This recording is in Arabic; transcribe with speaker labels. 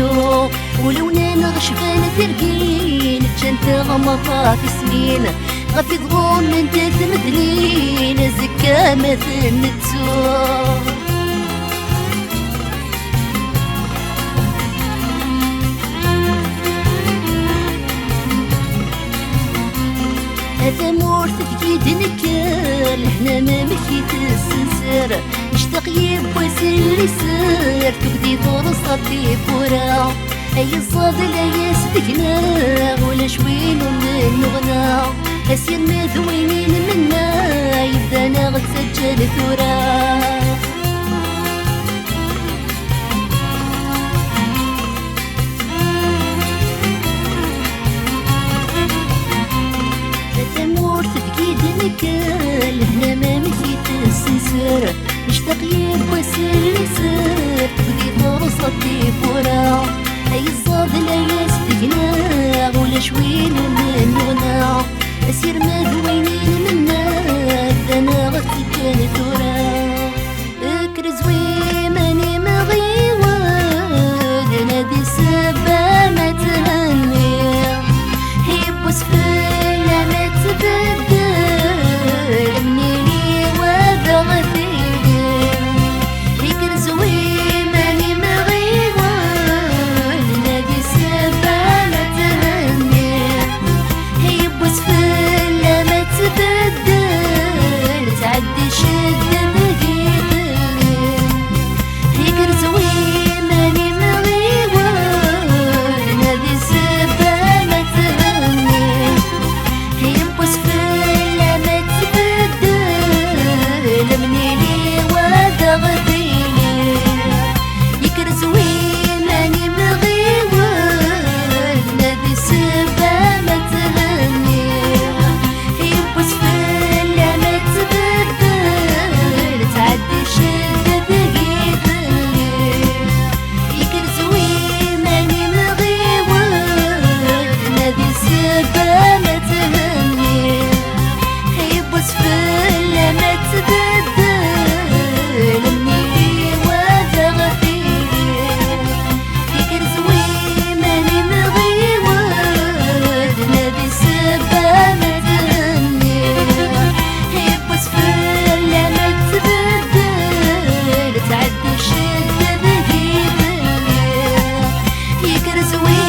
Speaker 1: نبدو ولو نغشفان ترقين كانت غمضة في سنين غفي ضغون من تثمدلين زكا مثل نتسو هذا مورث تكيد نكال حنا ما مكيت السنسر نشتاق يبواسل يسر تبدي فرصة في فورا أي الصاد لا يسبقنا ولا شوين من نغنى أسير مذوينين منا يبدا نغتسجل ثورا نكال هنا ما مشيت السنسر نشتاق يبواسل يسر تبدي فرصة فورا أي الصاد لا يسبقنا ولا شوين من نغنى أسير مذوينين منا دنا غتسجل ثورا اكرزوي ماني مغيواد نادي سبا ما تهني يبوس فيا ما تبدل
Speaker 2: Sweet.